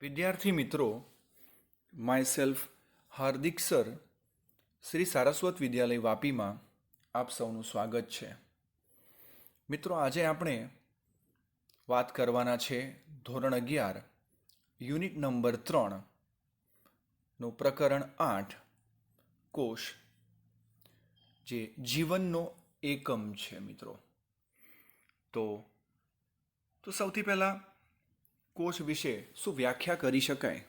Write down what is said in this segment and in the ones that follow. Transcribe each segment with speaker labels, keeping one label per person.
Speaker 1: વિદ્યાર્થી મિત્રો, myself Hardik sir, Shri Saraswat વિદ્યાલય વાપીમાં આપ સૌનું સ્વાગત છે. મિત્રો, આજે આપણે વાત કરવાના છે ધોરણ 11 યુનિટ નંબર 3 નું પ્રકરણ 8 કોષ, જે જીવનનો એકમ છે. મિત્રો, તો સૌથી પહેલાં કોષ વિશે શું વ્યાખ્યા કરી શકાય,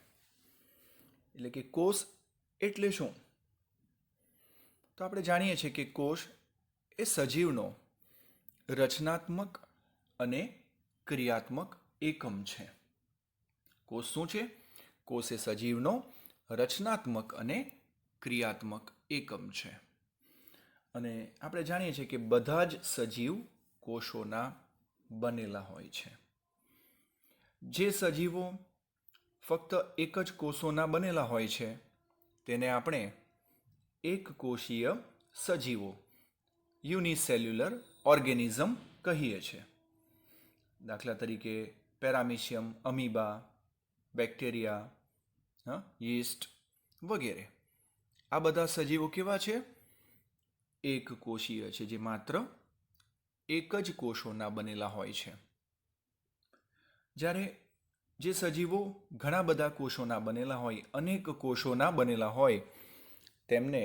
Speaker 1: એટલે કે કોષ એટલે શું? તો આપણે જાણીએ છીએ કે કોષ એ સજીવનો રચનાત્મક અને ક્રિયાત્મક એકમ છે. કોષ શું છે? કોષ એ સજીવનો રચનાત્મક અને ક્રિયાત્મક એકમ છે. અને આપણે જાણીએ છીએ કે બધા જ સજીવ કોષોના બનેલા હોય છે. જે સજીવો ફક્ત એક જ કોષોના બનેલા હોય છે તેને આપણે એક કોષીય સજીવો યુનિસેલ્યુલર ઓર્ગેનિઝમ કહીએ છીએ. દાખલા તરીકે પેરામિશિયમ, અમીબા, બેક્ટેરિયા, યીસ્ટ વગેરે. આ બધા સજીવો કેવા છે? એક કોષીય છે, જે માત્ર એક જ કોષોના બનેલા હોય છે. જ્યારે જે સજીવો ઘણા બધા કોષોના બનેલા હોય, અનેક કોષોના બનેલા હોય, તેમને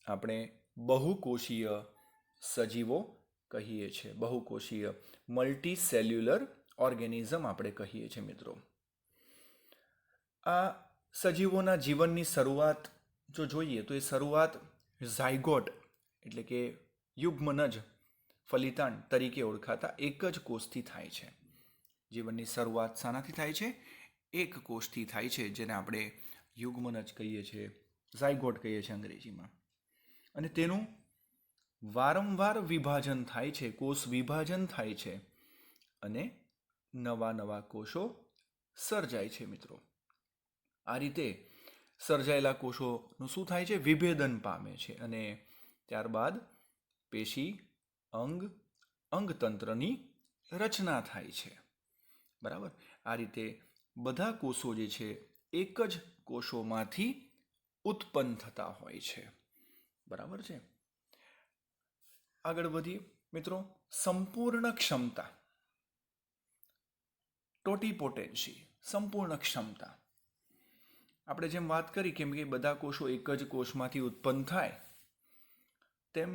Speaker 1: આપણે બહુકોષીય સજીવો કહીએ છીએ. બહુકોષીય મલ્ટી સેલ્યુલર ઓર્ગેનિઝમ આપણે કહીએ છીએ. મિત્રો, આ સજીવોના જીવનની શરૂઆત જો જોઈએ તો એ શરૂઆત ઝાયગોટ એટલે કે યુગ્મનજ ફલિતાંડ તરીકે ઓળખાતા એક જ કોષથી થાય છે. જીવનની શરૂઆત શાનાથી થાય છે? એક કોષથી થાય છે, જેને આપણે યુગ્મનજ કહીએ છીએ, ઝાયગોટ કહીએ છીએ અંગ્રેજીમાં. અને તેનું વારંવાર વિભાજન થાય છે, કોષ વિભાજન થાય છે અને નવા નવા કોષો સર્જાય છે. મિત્રો, આ રીતે સર્જાયેલા કોષોનું શું થાય છે? વિભેદન પામે છે અને ત્યારબાદ પેશી, અંગતંત્રની રચના થાય છે. બરાબર. આ રીતે બધા કોષો જે છે એક જ કોષોમાંથી ઉત્પન્ન થતા હોય છે. બરાબર છે. આગળ વધીએ મિત્રો. સંપૂર્ણ ક્ષમતા, ટોટીપોટેન્સી, સંપૂર્ણ ક્ષમતા. આપણે જેમ વાત કરી કેમ કે બધા કોષો એક જ કોષમાંથી ઉત્પન્ન થાય, તેમ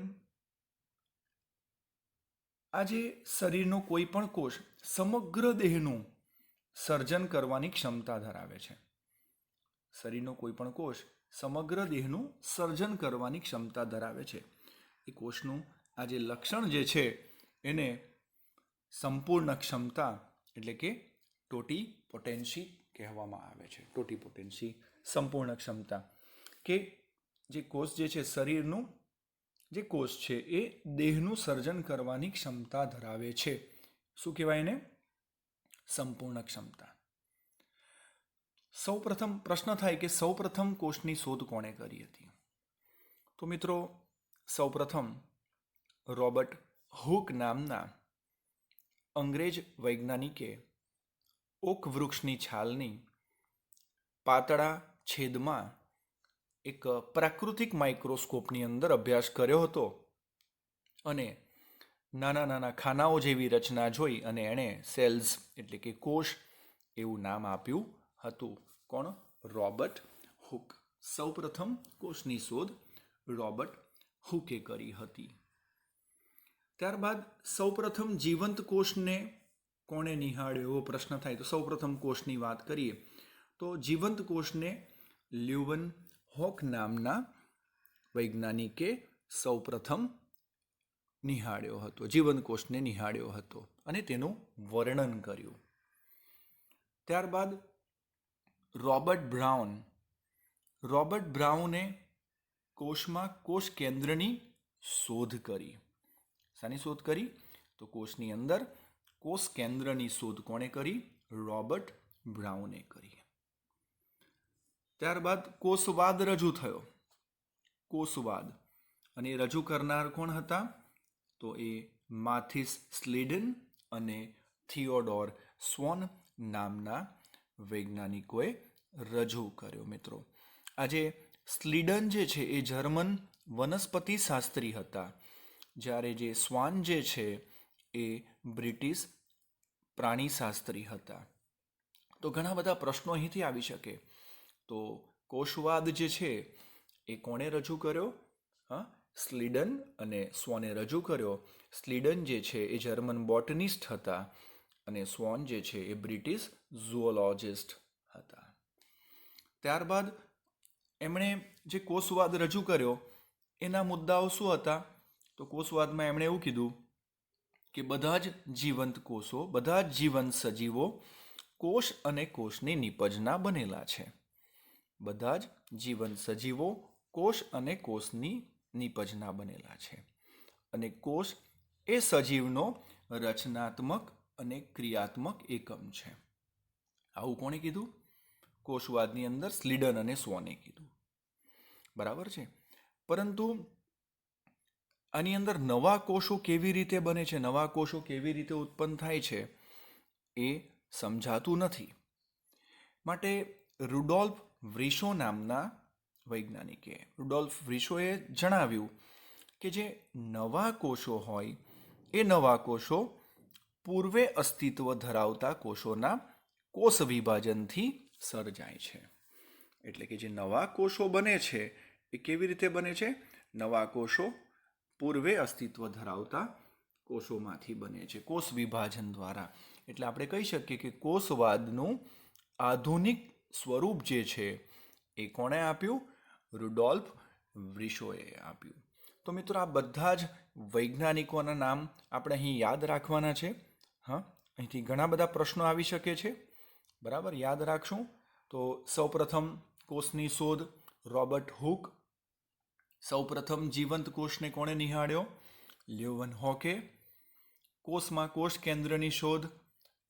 Speaker 1: આજે શરીરનો કોઈ પણ કોષ સમગ્ર દેહનું સર્જન કરવાની ક્ષમતા ધરાવે છે. શરીરનો કોઈ પણ કોષ સમગ્ર દેહનું સર્જન કરવાની ક્ષમતા ધરાવે છે. એ કોષનું આ જે લક્ષણ જે છે એને સંપૂર્ણ ક્ષમતા એટલે કે ટોટીપોટેન્સી કહેવામાં આવે છે. ટોટીપોટેન્સી, સંપૂર્ણ ક્ષમતા. કે જે કોષ જે છે, શરીરનું જે કોષ છે એ દેહનું સર્જન કરવાની ક્ષમતા ધરાવે છે. શું કહેવાય એને? સંપૂર્ણ ક્ષમતા. સૌપ્રથમ પ્રશ્ન થાય કે સૌપ્રથમ કોષની શોધ કોણે કરી હતી? તો મિત્રો, સૌપ્રથમ રોબર્ટ હુક નામના અંગ્રેજ વૈજ્ઞાનિકે ઓક વૃક્ષની છાલની પાતળા છેદમાં એક પ્રાકૃતિક માઇક્રોસ્કોપની અંદર અભ્યાસ કર્યો હતો અને નાના નાના ખાનાઓ જેવી રચના જોઈ અને એણે સેલ્સ એટલે કે કોષ એવું નામ આપ્યું હતું. કોણ? Robert Hooke. સૌપ્રથમ કોષની શોધ રોબર્ટ હુકે કરી હતી. ત્યારબાદ સૌપ્રથમ જીવંત કોષને કોણે નિહાળ્યો એવો પ્રશ્ન થાય તો સૌપ્રથમ કોષની વાત કરીએ તો જીવંત કોષને લ્યુવન હોક નામના વૈજ્ઞાનિકે સૌપ્રથમ નિહાળ્યો હતો. જીવંત કોષને નિહાળ્યો હતો અને તેનું વર્ણન કર્યું. ત્યારબાદ રોબર્ટ બ્રાઉને કોષમાં કોષ કેન્દ્રની શોધ કરી. શાની શોધ કરી? તો કોષની અંદર કોષ કેન્દ્રની શોધ કોણે કરી? રોબર્ટ બ્રાઉને કરી. ત્યારબાદ કોષવાદ રજૂ થયો. કોષવાદ, અને રજૂ કરનાર કોણ હતા? તો એ માથિસ સ્લીડન અને થિયોડોર સ્વોન નામના વૈજ્ઞાનિકોએ રજૂ કર્યો મિત્રો. આજે સ્લીડન જે છે એ જર્મન વનસ્પતિ શાસ્ત્રી હતા, જ્યારે જે સ્વાન જે છે એ બ્રિટિશ પ્રાણીશાસ્ત્રી હતા. તો ઘણા બધા પ્રશ્નો અહીંથી આવી શકે. તો કોષવાદ જે છે એ કોણે રજૂ કર્યો? સ્લીડન અને સ્વોને રજૂ કર્યો. સ્લીડન જે છે એ જર્મન બોટનિસ્ટ હતા અને સ્વોન જે છે એ બ્રિટિશ ઝૂઓલોજિસ્ટ હતા. ત્યારબાદ એમણે જે કોષવાદ રજૂ કર્યો એના મુદ્દાઓ શું હતા? તો કોષવાદમાં એમણે એવું કીધું કે બધા જ જીવંત કોષો, બધા જ જીવંત સજીવો કોષ અને કોષની નીપજના બનેલા છે. બધા જ જીવંત સજીવો કોષ અને કોષની નીપજના બનેલા છે. અને કોષ એ સજીવનો રચનાત્મક અને ક્રિયાત્મક એકમ છે. આવું કોણે કીધું? કોષવાદની અંદર સ્લીડન અને સ્વોને કીધું. બરાબર છે. પરંતુ આની અંદર નવા કોષો કેવી રીતે બને છે, નવા કોષો કેવી રીતે ઉત્પન્ન થાય છે એ સમજાતું નથી. માટે રુડોલ્ફ વ્રિશો નામના વૈજ્ઞાનિકે, રુડોલ્ફ વ્રિશોએ જણાવ્યું કે જે નવા કોષો હોય એ નવા કોષો પૂર્વે અસ્તિત્વ ધરાવતા કોષોના કોષ વિભાજનથી સર્જાય છે. એટલે કે જે નવા કોષો બને છે એ કેવી રીતે બને છે? નવા કોષો પૂર્વે અસ્તિત્વ ધરાવતા કોષોમાંથી બને છે, કોષ વિભાજન દ્વારા. એટલે આપણે કહી શકીએ કે કોષવાદનું આધુનિક સ્વરૂપ જે છે એ કોણે આપ્યું? રુડોલ્ફ વ્રિશોએ આપ્યું. તો મિત્રો આ બધા જ વૈજ્ઞાનિકોના નામ આપણે અહીં યાદ રાખવાના છે. અહીંથી ઘણા બધા પ્રશ્નો આવી શકે છે. બરાબર, યાદ રાખશું. તો સૌપ્રથમ કોષની શોધ રોબર્ટ હુક. સૌપ્રથમ જીવંત કોષને કોણે નિહાળ્યો? લ્યુવન હોકે. કોષમાં કોષ કેન્દ્રની શોધ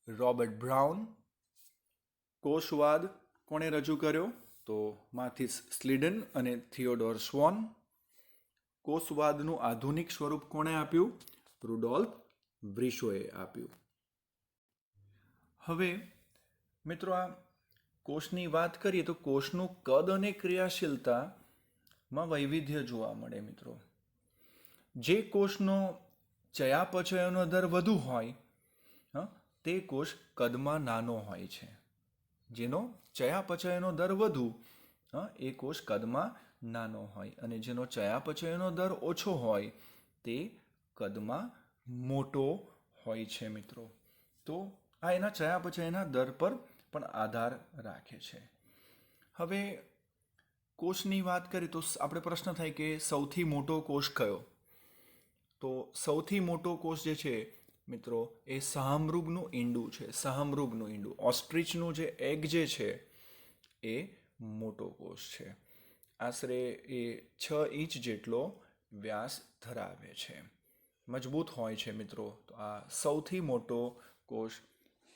Speaker 1: રોબર્ટ બ્રાઉન. કોષવાદ કોણે રજૂ કર્યો? તો માથિસ સ્લીડન અને થિયોડોર સ્વોન. કોષવાદનું આધુનિક સ્વરૂપ કોણે આપ્યું? રુડોલ્ફ વ્રિશોએ આપ્યું. હવે મિત્રો આ કોષની વાત કરીએ તો કોષનું કદ અને ક્રિયાશીલતામાં વૈવિધ્ય જોવા મળે મિત્રો. જે કોષનો ચયાપચયનો દર વધુ હોય તે કોષ કદમાં નાનો હોય છે. જેનો ચયાપચયનો દર વધુ એ કોષ કદમાં નાનો હોય, અને જેનો ચયાપચયનો દર ઓછો હોય તે કદમાં મોટો હોય છે મિત્રો. તો આ એના ચયાપચયના દર પર પણ આધાર રાખે છે. હવે કોષની વાત કરીએ તો આપણે પ્રશ્ન થાય કે સૌથી મોટો કોષ કયો? તો સૌથી મોટો કોષ જે છે મિત્રો એ શાહમૃગનું ઈંડું છે. શાહમૃગનું ઈંડું, ઓસ્ટ્રીચનું જે એગ જે છે એ મોટો કોષ છે. આશરે એ 6 ઇંચ જેટલો વ્યાસ ધરાવે છે, મજબૂત હોય છે મિત્રો. તો આ સૌથી મોટો કોષ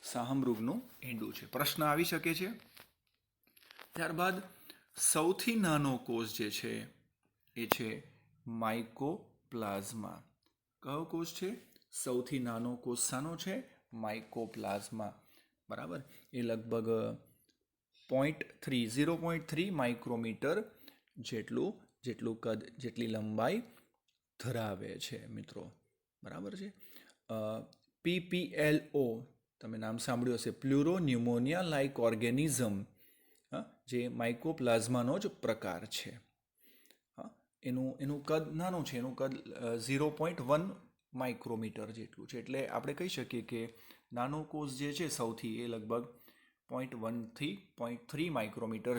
Speaker 1: શાહમૃગનું ઈંડું છે. પ્રશ્ન આવી શકે છે. ત્યારબાદ સૌથી નાનો કોષ જે છે એ છે માઇકોપ્લાઝમા. કયો કોષ છે? સૌથી નાનો કોષ શાનો છે? માઇકોપ્લાઝમા. બરાબર, એ લગભગ 0.3 માઇક્રોમીટર જેટલું કદ, જેટલી લંબાઈ ધરાવે છે મિત્રો. બરાબર છે. PPLO તમે નામ સાંભળ્યું હશે, પ્લુરો ન્યુમોનિયા લાઇક ઓર્ગેનિઝમ, જે માઇકોપ્લાઝમાનો જ પ્રકાર છે. એનું કદ નાનું છે. એનું કદ 0.1 માઇક્રોમીટર જેટલું છે. એટલે આપણે કહી શકીએ કે નાનો કોષ જે છે સૌથી એ લગભગ 0.1 થી 0.3 માઇક્રોમીટર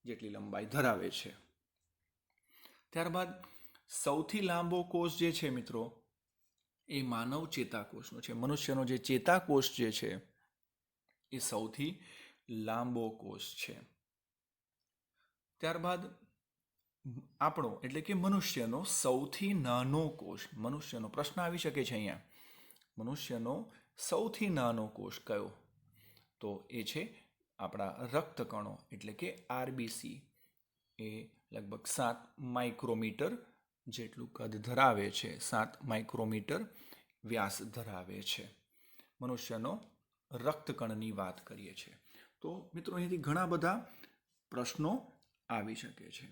Speaker 1: જેટલી લંબાઈ ધરાવે છે. ત્યારબાદ સૌથી લાંબો કોષ જે છે મિત્રો એ માનવ ચેતાકોષનો છે. મનુષ્યનો જે ચેતાકોષ જે છે એ સૌથી લાંબો કોષ છે. ત્યારબાદ આપણો એટલે કે મનુષ્યનો સૌથી નાનો કોષ, મનુષ્યનો પ્રશ્ન આવી શકે છે અહીંયા, મનુષ્યનો સૌથી નાનો કોષ કયો? તો એ છે આપણા રક્તકણો એટલે કે આરબીસી. એ લગભગ 7 માઇક્રોમીટર જેટલું કદ ધરાવે છે, 7 માઇક્રોમીટર વ્યાસ ધરાવે છે. મનુષ્યનો રક્તકણની વાત કરીએ છીએ. તો મિત્રો અહીંથી ઘણા બધા પ્રશ્નો આવી શકે છે.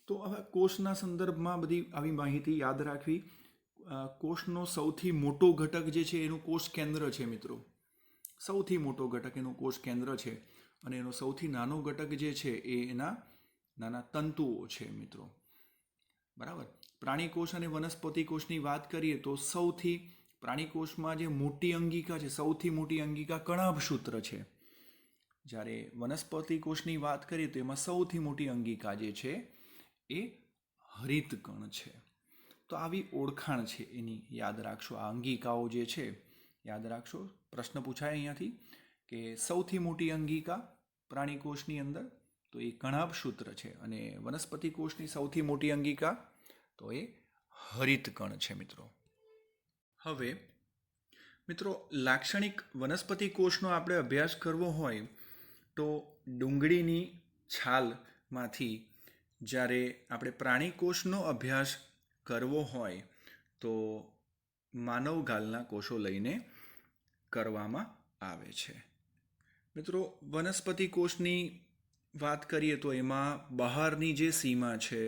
Speaker 1: તો હવે કોષના સંદર્ભમાં બધી આવી માહિતી યાદ રાખવી. કોષનો સૌથી મોટો ઘટક જે છે એનું કોષ કેન્દ્ર છે મિત્રો. સૌથી મોટો ઘટક એનું કોષ કેન્દ્ર છે અને એનો સૌથી નાનો ઘટક જે છે એ એના નાના તંતુઓ છે મિત્રો. બરાબર. પ્રાણી કોષ અને વનસ્પતિ કોષની વાત કરીએ તો સૌથી પ્રાણી કોષમાં જે મોટી અંગિકા છે, સૌથી મોટી અંગિકા કણાભસૂત્ર છે. જ્યારે વનસ્પતિ કોષની વાત કરીએ તો એમાં સૌથી મોટી અંગિકા જે છે એ હરિતકણ છે. તો આવી ઓળખાણ છે એની યાદ રાખશો. આ અંગિકાઓ જે છે યાદ રાખશો. પ્રશ્ન પૂછાય અહીંયાથી કે સૌથી મોટી અંગિકા પ્રાણી કોષની અંદર તો એ કણાભસૂત્ર છે અને વનસ્પતિ કોષની સૌથી મોટી અંગિકા તો એ હરિતકણ છે મિત્રો. હવે મિત્રો લાક્ષણિક વનસ્પતિ કોષનો આપણે અભ્યાસ કરવો હોય તો ડુંગળીની છાલમાંથી જ્યારે આપણે પ્રાણી કોષનો અભ્યાસ કરવો હોય તો માનવ ગાલના કોષો લઈને કરવામાં આવે છે. મિત્રો વનસ્પતિ કોષની વાત કરીએ તો એમાં બહારની જે સીમા છે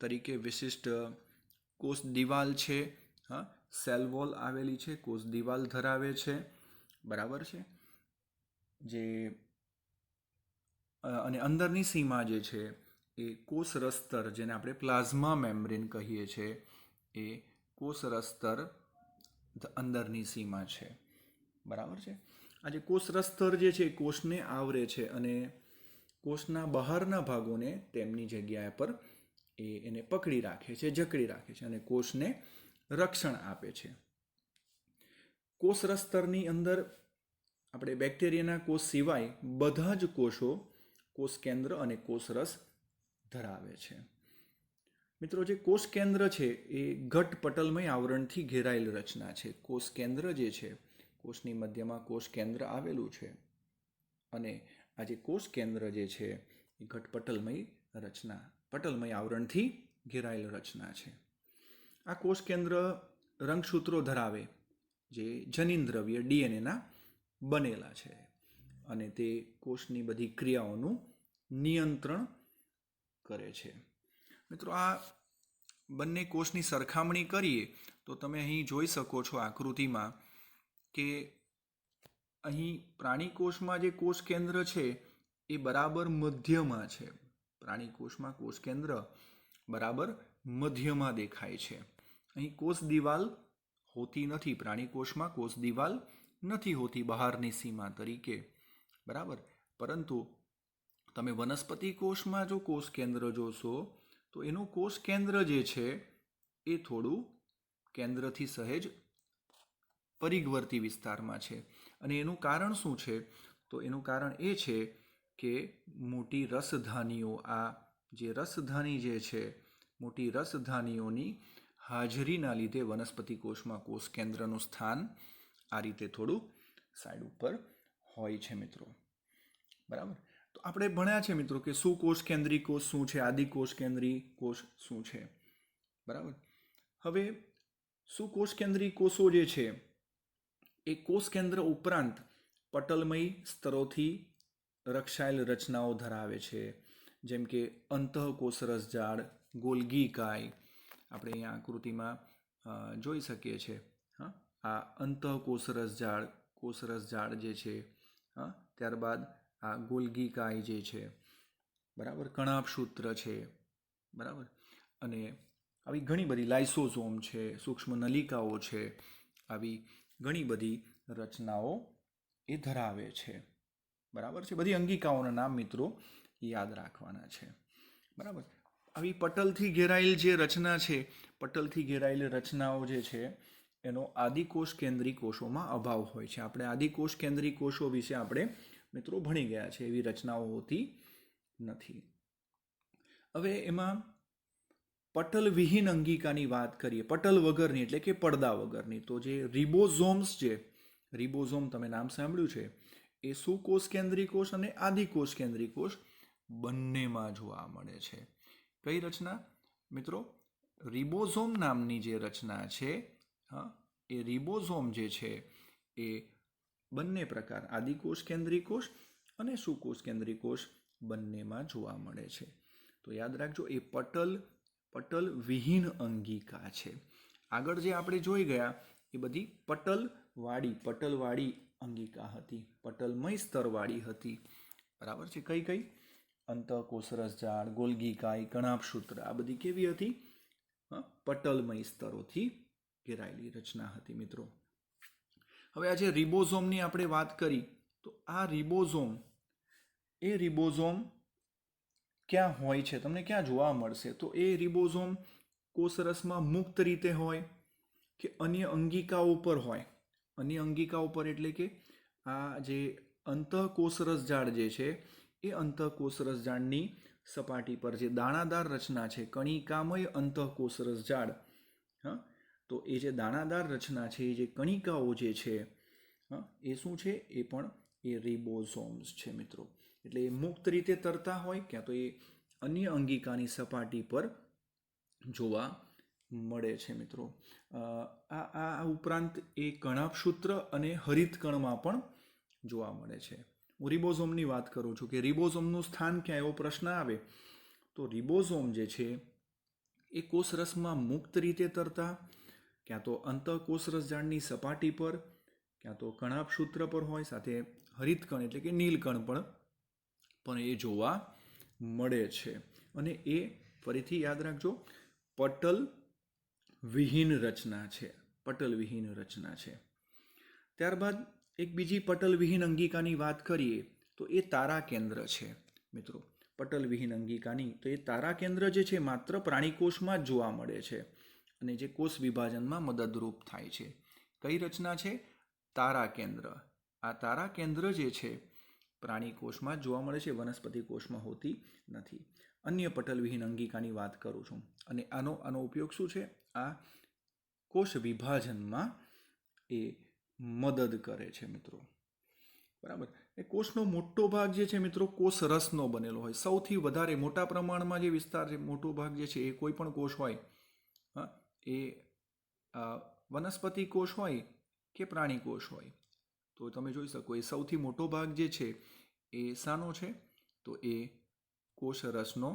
Speaker 1: તરીકે વિશિષ્ટ કોષ દિવાલ છે, હા, સેલ વોલ આવેલી છે, કોષ દિવાલ ધરાવે છે. બરાબર છે. જે અને અંદરની સીમા જે છે એ કોષરસ સ્તર, જેને આપણે પ્લાઝમા મેમ્બ્રેન કહીએ છીએ, એ કોષરસ સ્તર અંદરની સીમા છે. બરાબર છે. આ જે કોષરસ સ્તર જે છે એ કોષને આવરે છે અને કોષના બહારના ભાગોને તેમની જગ્યા પર એને પકડી રાખે છે, જકડી રાખે છે અને કોષને રક્ષણ આપે છે. કોષરસ સ્તરની અંદર આપણે બેક્ટેરિયાના કોષ સિવાય બધા જ કોષો કોષ કેન્દ્ર અને કોષરસ ધરાવે છે. મિત્રો જે કોષ કેન્દ્ર છે એ ઘટ પટલમય આવરણથી ઘેરાયેલ રચના છે. કોષ કેન્દ્ર જે છે, કોષની મધ્યમાં કોષ કેન્દ્ર આવેલું છે અને આ જે કોષ કેન્દ્ર જે છે એ ઘટ પટલમય આવરણથી ઘેરાયેલ રચના છે. આ કોષ કેન્દ્ર રંગસૂત્રો ધરાવે જે જનીન દ્રવ્ય ડીએનએના બનેલા છે અને તે કોષની બધી ક્રિયાઓનું નિયંત્રણ કરે છે. મિત્રો આ બંને કોષની સરખામણી કરીએ તો તમે અહીં જોઈ શકો છો આકૃતિમાં કે અહીં પ્રાણી કોષમાં જે કોષ કેન્દ્ર છે એ બરાબર મધ્યમાં છે. પ્રાણી કોષમાં કોષ કેન્દ્ર બરાબર મધ્યમાં દેખાય છે. અહીં કોષ દિવાલ હોતી નથી. પ્રાણી કોષમાં કોષ દિવાલ નથી હોતી બહારની સીમા તરીકે. બરાબર. પરંતુ તમે વનસ્પતિ કોષમાં જો કોષ કેન્દ્ર જોશો તો એનું કોષ કેન્દ્ર જે છે એ થોડું કેન્દ્રથી સહેજ પરિઘવર્તી વિસ્તારમાં છે અને એનું કારણ શું છે? તો એનું કારણ એ છે કે મોટી રસધાનીઓ, આ જે રસધાની જે છે, મોટી રસધાનીઓની હાજરીના લીધે વનસ્પતિ કોષમાં કોષ કેન્દ્રનું સ્થાન આ રીતે થોડું સાઈડ ઉપર હોય છે મિત્રો. બરાબર. તો આપણે ભણ્યા છે મિત્રો કે સુકોષ કેન્દ્રી કોષ શું છે, આદિકોષ કેન્દ્રી કોષ શું છે. બરાબર. હવે સુકોષ કેન્દ્રી કોષો જે છે એ કોષ કેન્દ્ર ઉપરાંત પટલમય સ્તરોથી રક્ષાયેલ રચનાઓ ધરાવે છે. જેમ કે અંતઃકોષરસ જાળ, ગોલ્ગી કાય આપણે અહીંયા આકૃતિમાં જોઈ શકીએ છીએ. હા, આ અંતઃકોષરસ જાળ, કોષરસ જાળ જે છે, હા, ત્યારબાદ આ ગોલ્ગી કાય જે છે, બરાબર, કણાભસૂત્ર છે, બરાબર, અને આવી ઘણી બધી લાઇસોઝોમ છે, સૂક્ષ્મ નલિકાઓ છે, આવી ઘણી બધી રચનાઓ એ ધરાવે છે. બરાબર છે. બધી અંગિકાઓના નામ મિત્રો યાદ રાખવાના છે. બરાબર. આવી પટલથી ઘેરાયેલ જે રચના છે, પટલથી ઘેરાયેલ રચનાઓ જે છે એનો આદિકોષ કેન્દ્રી કોષોમાં અભાવ હોય છે. આપણે આદિકોષ કેન્દ્રી કોષો વિશે આપણે મિત્રો ભણી ગયા છે. એવી રચનાઓ હોતી નથી. હવે એમાં પટલવિહીન અંગિકાની વાત કરીએ, પટલ વગરની એટલે કે પડદા વગરની, તો જે રિબોઝોમ્સ છે, રિબોઝોમ તમે નામ સાંભળ્યું છે, એ સુકોષ કેન્દ્રી કોષ અને આદિકોષ કેન્દ્રી કોષ બંનેમાં જોવા મળે છે. કઈ રચના મિત્રો? રિબોઝોમ નામની જે રચના છે, હા, એ રિબોઝોમ જે છે એ બંને પ્રકાર, આદિકોષ કેન્દ્રી કોષ અને સુકોષ કેન્દ્રી કોષ બંનેમાં જોવા મળે છે. તો યાદ રાખજો, એ પટલ વિહીન અંગિકા છે. આગળ જે આપણે જોઈ ગયા એ બધી પટલવાળી અંગિકા હતી, પટલમય સ્તરવાળી હતી. બરાબર છે. કઈ અંતઃકોષરસ જાળ, ગોલ્ગી કાય, કણાભસૂત્ર, આ બધી કેવી હતી? પટલમય સ્તરોથી ઘેરાયેલી રચના હતી મિત્રો. હવે આજે રિબોઝોમની આપણે વાત કરી, તો આ રિબોઝોમ ક્યાં હોય છે, તમને ક્યાં જોવા મળશે? તો એ રિબોઝોમ કોષરસમાં મુક્ત રીતે હોય કે અન્ય અંગિકાઓ પર હોય. અન્ય અંગિકાઓ પર એટલે કે આ જે અંતઃકોષરસ જાળ જે છે એ અંતઃકોષરસ જાળની સપાટી પર જે દાણાદાર રચના છે, કણિકામય અંતઃકોષરસ જાળ, તો એ જે દાણાદાર રચના છે, એ જે કણિકાઓ જે છે એ શું છે? એ પણ એ રિબોઝોમ્સ છે મિત્રો. એટલે એ મુક્ત રીતે તરતા હોય, ક્યાં તો એ અન્ય અંગિકાની સપાટી પર જોવા મળે છે મિત્રો. આ ઉપરાંત એ કણાભસૂત્ર અને હરિતકણમાં પણ જોવા મળે છે. હું રિબોઝોમની વાત કરું છું કે રિબોઝોમનું સ્થાન ક્યાં, એવો પ્રશ્ન આવે તો રિબોઝોમ જે છે એ કોષરસમાં મુક્ત રીતે તરતા, ક્યાં તો અંતઃકોષરસ જાળની સપાટી પર, ક્યાં તો કણાભસૂત્ર પર હોય, સાથે હરિતકણ એટલે કે નીલકણ પણ એ જોવા મળે છે. અને એ ફરીથી યાદ રાખજો, પટલ વિહીન રચના છે. ત્યારબાદ એક બીજી પટલ વિહીન અંગિકાની વાત કરીએ તો એ તારા કેન્દ્ર છે મિત્રો. પટલ વિહીન અંગિકાની તો એ તારા કેન્દ્ર જે છે માત્ર પ્રાણીકોષમાં જ જોવા મળે છે અને જે કોષ વિભાજનમાં મદદરૂપ થાય છે. કઈ રચના છે? તારા કેન્દ્ર. આ તારા કેન્દ્ર જે છે પ્રાણી કોષમાં જ જોવા મળે છે, વનસ્પતિ કોષમાં હોતી નથી. અન્ય પટલ વિહીન અંગિકાની વાત કરું છું અને આનો ઉપયોગ શું છે? આ કોષ વિભાજનમાં એ મદદ કરે છે મિત્રો. બરાબર. એ કોષનો મોટો ભાગ જે છે મિત્રો કોષ રસનો બનેલો હોય. સૌથી વધારે મોટા પ્રમાણમાં જે વિસ્તાર છે, મોટો ભાગ જે છે એ કોઈ પણ કોષ હોય, એ વનસ્પતિ કોષ હોય કે પ્રાણી કોષ હોય, તો તમે જોઈ શકો એ સૌથી મોટો ભાગ જે છે એ શાનો છે? તો એ કોષ રસનો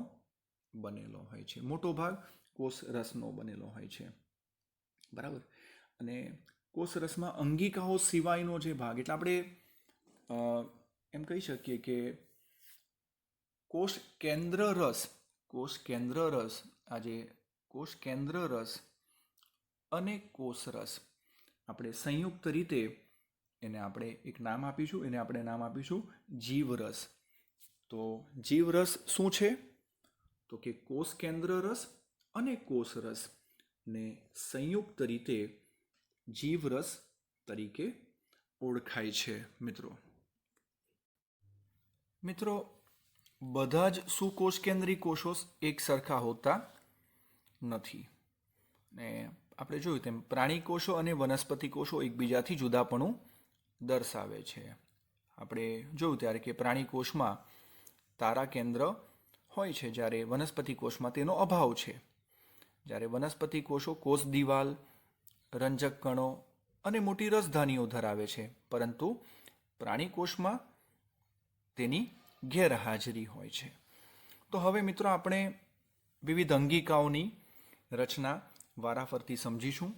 Speaker 1: બનેલો હોય છે. મોટો ભાગ કોષ રસનો બનેલો હોય છે. બરાબર. અને કોષ રસમાં અંગિકાઓ સિવાયનો જે ભાગ, એટલે આપણે એમ કહી શકીએ કે કોષ કેન્દ્ર રસ અને કોષ રસ આપણે સંયુક્ત રીતે એને આપણે એક નામ આપીશું, જીવરસ. તો જીવરસ શું છે? તો કે કોષ કેન્દ્ર રસ અને કોષ રસ ને સંયુક્ત રીતે જીવરસ તરીકે ઓળખાય છે મિત્રો. બધા જ સુકોષ કેન્દ્રી કોષો એક સરખા હોતા નથી. ને આપણે જોયું તેમ પ્રાણી કોષો અને વનસ્પતિ કોષો એકબીજાથી જુદાપણું દર્શાવે છે. આપણે જોયું ત્યારે કે પ્રાણી કોષમાં તારા કેન્દ્ર હોય છે, જ્યારે વનસ્પતિ કોષમાં તેનો અભાવ છે. જ્યારે વનસ્પતિ કોષો કોષ દિવાલ, રંજક કણો અને મોટી રસધાનીઓ ધરાવે છે, પરંતુ પ્રાણી કોષમાં તેની ગેરહાજરી હોય છે. તો હવે મિત્રો આપણે વિવિધ અંગિકાઓની રચના વારાફરતી સમજીશું.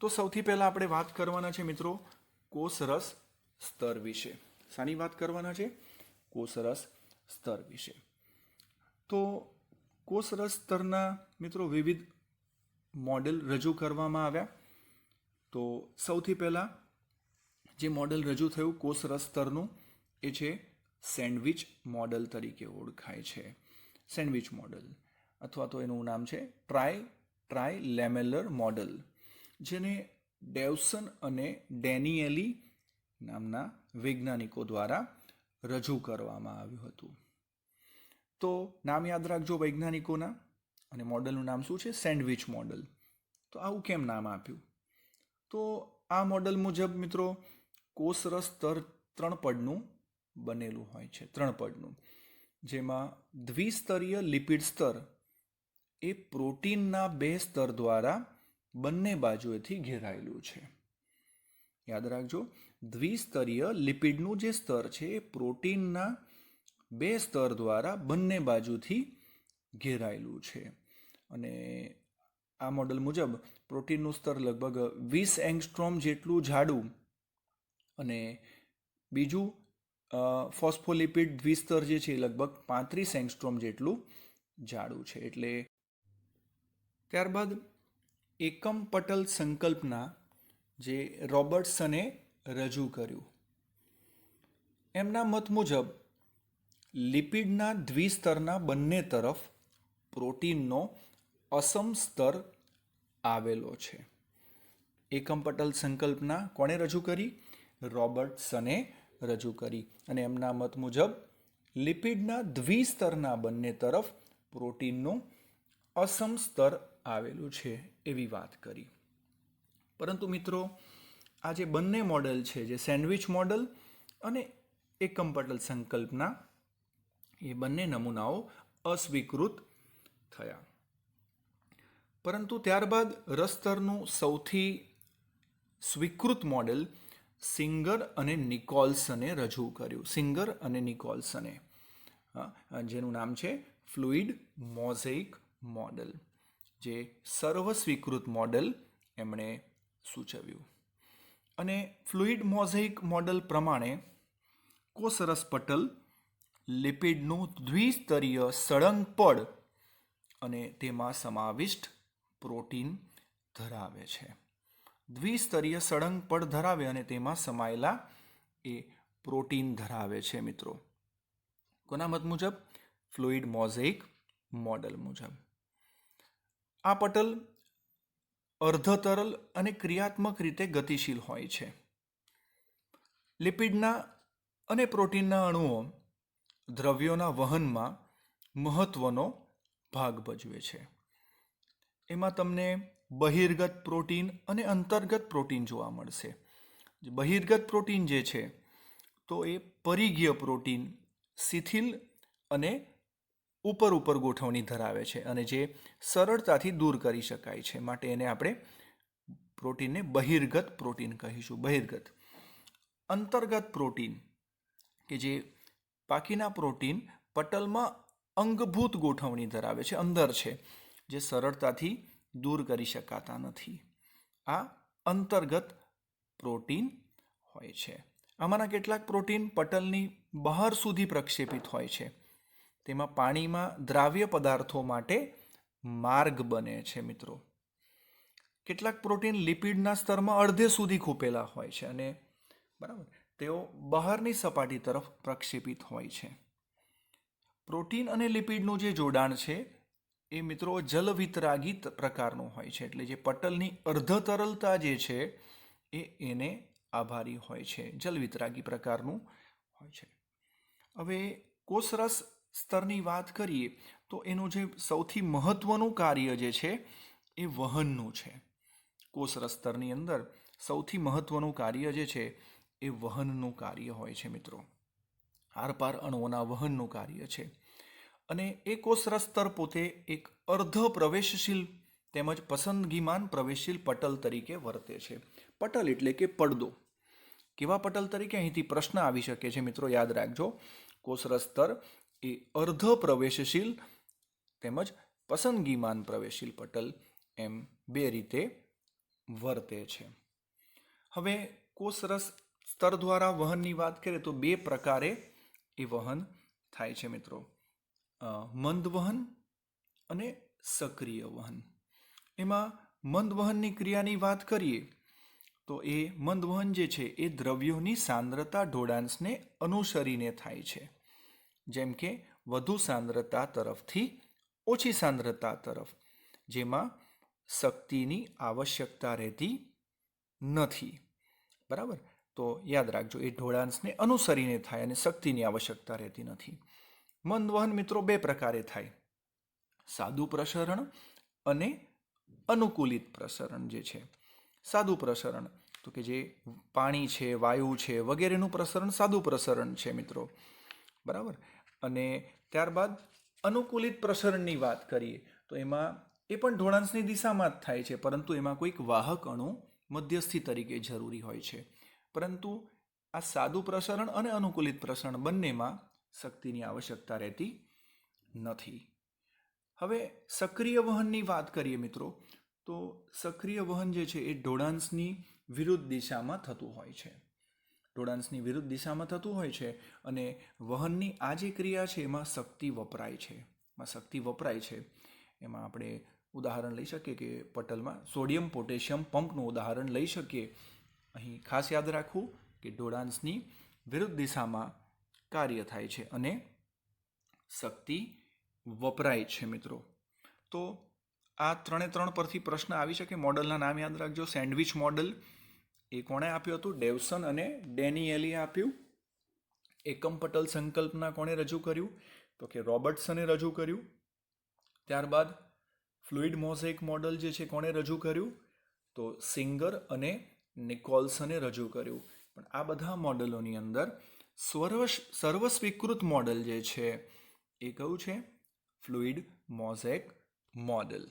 Speaker 1: તો સૌથી પહેલાં આપણે વાત કરવાના છે મિત્રો કોષરસ સ્તર વિશે. શાની વાત કરવાના છે? કોષરસ સ્તર વિશે. તો કોષરસ સ્તરના મિત્રો વિવિધ મોડેલ રજૂ કરવામાં આવ્યા. તો સૌથી પહેલાં જે મોડેલ રજૂ થયું કોષરસ સ્તરનું એ છે સેન્ડવિચ મોડેલ તરીકે ઓળખાય છે. સેન્ડવિચ મોડેલ અથવા તો એનું નામ છે ટ્રાયલેમેલર મોડેલ, જેને ડેવસન અને ડેનિયેલી નામના વૈજ્ઞાનિકો દ્વારા રજૂ કરવામાં આવ્યું હતું. તો નામ યાદ રાખજો વૈજ્ઞાનિકોના, અને મોડેલનું નામ શું છે? Sandwich model. તો આવું કેમ નામ આપ્યું? તો આ મોડેલ મુજબ મિત્રો કોષરસ સ્તર 3 પડનું બનેલું હોય છે, 3 પડનું, જેમાં દ્વિસ્તરીય લિપિડ સ્તર એ પ્રોટીનના 2 સ્તર દ્વારા બંને બાજુએથી ઘેરાયેલું છે. યાદ રાખજો, દ્વિસ્તરીય લિપિડનું જે સ્તર છે એ પ્રોટીનના 2 સ્તર દ્વારા બંને બાજુથી ઘેરાયેલું છે. અને આ મોડલ મુજબ પ્રોટીનનું સ્તર લગભગ 20 એંગસ્ટ્રોમ જેટલું જાડું અને બીજું ફોસ્ફોલિપિડ દ્વિસ્તર જે છે એ લગભગ 35 એંગસ્ટ્રોમ જેટલું જાડું છે. એટલે ત્યારબાદ એકમ પટલ સંકલ્પના જે રોબર્ટસને રજૂ કર્યું, એમના મત મુજબ લિપિડના દ્વિસ્તરના બંને તરફ પ્રોટીનનો અસમ સ્તર આવેલો છે. એકમ પટલ સંકલ્પના કોણે રજૂ કરી? રોબર્ટસને રજૂ કરી. અને એમના મત મુજબ લિપિડના દ્વિસ્તરના બંને તરફ પ્રોટીનનું અસમ સ્તર આવેલું છે એવી વાત કરી. પરંતુ મિત્રો, આ જે બંને મોડલ છે, જે સેન્ડવિચ મોડલ અને એકમ પટલ સંકલ્પના, એ બંને નમૂનાઓ અસ્વીકૃત થયા. પરંતુ ત્યારબાદ રસતરનું સૌથી સ્વીકૃત મોડેલ સિંગર અને નિકોલ્સને રજૂ કર્યું. સિંગર અને નિકોલ્સને, જેનું નામ છે ફ્લુઇડ મોઝેઇક મોડેલ, જે સર્વસ્વીકૃત મોડેલ એમણે સૂચવ્યું. અને ફ્લુઇડ મોઝેઇક મોડેલ પ્રમાણે કોષરસ પટલ લિપિડનું દ્વિસ્તરીય સળંગ પડ અને તેમાં સમાવિષ્ટ પ્રોટીન ધરાવે છે. દ્વિસ્તરીય સળંગ પડ ધરાવે અને તેમાં સમાયેલા એ પ્રોટીન ધરાવે છે મિત્રો. કોના મત મુજબ? ફ્લુઇડ મોઝેઇક મોડેલ મુજબ. આ પટલ અર્ધ તરલ અને ક્રિયાત્મક રીતે ગતિશીલ હોય છે. લિપિડના અને પ્રોટીનના અણુઓ દ્રવ્યોના વહનમાં મહત્વનો ભાગ ભજવે છે. એમાં તમને બહિર્ગત પ્રોટીન અને અંતર્ગત પ્રોટીન જોવા મળશે. બહિર્ગત પ્રોટીન જે છે તો એ પરિઘીય પ્રોટીન, શિથિલ અને ઉપર ગોઠવણી ધરાવે છે અને જે સરળતાથી દૂર કરી શકાય છે, માટે એને આપણે પ્રોટીનને બહિર્ગત પ્રોટીન કહીશું. બહિર્ગત. અંતર્ગત પ્રોટીન કે જે બાકીના પ્રોટીન પટલમાં અંગભૂત ગોઠવણી ધરાવે છે, અંદર છે, જે સરળતાથી દૂર કરી શકાતા નથી. આ અંતર્ગત પ્રોટીન હોય છે. આમાંના કેટલાક પ્રોટીન પટલની બહાર સુધી પ્રક્ષેપિત હોય છે. તેમાં પાણીમાં દ્રાવ્ય પદાર્થો માટે માર્ગ બને છે મિત્રો. કેટલાક પ્રોટીન લિપિડના સ્તરમાં અડધે સુધી ખૂપેલા હોય છે અને બરાબર તેઓ બહારની સપાટી તરફ પ્રક્ષેપિત હોય છે. પ્રોટીન અને લિપિડનું જે જોડાણ છે એ મિત્રો જલવિતરાગી પ્રકારનું હોય છે. એટલે જે પટલની અર્ધ તરલતા જે છે એને આભારી હોય છે, જલવિતરાગી પ્રકારનું હોય છે. હવે કોષરસ સ્તરની વાત કરીએ તો એનું જે સૌથી મહત્વનું કાર્ય જે છે એ વહનનું છે. કોષરસ સ્તરની અંદર સૌથી મહત્વનું કાર્ય જે છે એ વહનનું કાર્ય હોય છે મિત્રો. આરપાર અણુઓના વહનનું કાર્ય છે. અને એ કોષરસ સ્તર પોતે એક અર્ધ પ્રવેશશીલ તેમજ પસંદગીમાન પ્રવેશશીલ પટલ તરીકે વર્તે છે. પટલ એટલે કે પડદો. કેવા પટલ તરીકે? અહીંથી પ્રશ્ન આવી શકે છે મિત્રો, યાદ રાખજો. કોષરસ સ્તર એ અર્ધ પ્રવેશશીલ તેમજ પસંદગીમાન પ્રવેશશીલ પટલ, એમ બે રીતે વર્તે છે. હવે કોષરસ સ્તર દ્વારા વહનની વાત કરીએ તો બે પ્રકારે એ વહન થાય છે મિત્રો. મંદ વહન અને સક્રિય વહન. એમાં મંદ વહનની ક્રિયાની વાત કરીએ તો એ મંદ વહન જે છે એ દ્રવ્યોની સાંદ્રતા ઢોળાંશને અનુસરીને થાય છે. જેમ કે વધુ સાંદ્રતા તરફથી ઓછી સાંદ્રતા તરફ, જેમાં શક્તિની આવશ્યકતા રહેતી નથી. બરાબર? તો યાદ રાખજો, એ ઢોળાંશને અનુસરીને થાય અને શક્તિની આવશ્યકતા રહેતી નથી. મંદ વહન મિત્રો બે પ્રકારે થાય: સાદું પ્રસરણ અને અનુકૂલિત પ્રસરણ જે છે. સાદું પ્રસરણ તો કે જે પાણી છે, વાયુ છે વગેરેનું પ્રસરણ સાદું પ્રસરણ છે મિત્રો. બરાબર? અને ત્યારબાદ અનુકૂલિત પ્રસરણની વાત કરીએ તો એમાં એ પણ ઢોળાંશની દિશામાં જ થાય છે, પરંતુ એમાં કોઈક વાહક અણુ મધ્યસ્થી તરીકે જરૂરી હોય છે. પરંતુ આ સાદું પ્રસરણ અને અનુકૂલિત પ્રસરણ બંનેમાં શક્તિની આવશ્યકતા રહેતી નથી. હવે સક્રિય વહનની વાત કરીએ મિત્રો, તો સક્રિય વહન જે છે એ ઢોળાંશની વિરુદ્ધ દિશામાં થતું હોય છે. ઢોળાંશની વિરુદ્ધ દિશામાં થતું હોય છે અને વહનની આ જે ક્રિયા છે એમાં શક્તિ વપરાય છે. એમાં આપણે ઉદાહરણ લઈ શકીએ કે પટલમાં સોડિયમ પોટેશિયમ પંપનું ઉદાહરણ લઈ શકીએ. અહીં ખાસ યાદ રાખવું કે ઢોળાંશની વિરુદ્ધ દિશામાં કાર્ય થાય છે અને શક્તિ વપરાય છે મિત્રો. તો આ 3 પરથી પ્રશ્ન આવી શકે. મોડલના નામ યાદ રાખજો. સેન્ડવિચ મોડલ એ કોણે આપ્યું હતું? ડેવસન અને ડેનિયલે આપ્યું. એકમ પટલ સંકલ્પના કોણે રજૂ કર્યું? તો કે રોબર્ટસને રજૂ કર્યું. ત્યારબાદ ફ્લુઇડ મોઝેક મોડલ જે છે કોણે રજૂ કર્યું? તો સિંગર અને નિકોલ્સને રજૂ કર્યું. પણ આ બધા મોડલોની અંદર સર્વસ્વીકૃત મોડલ જે છે એ કયું છે? Fluid mosaic model.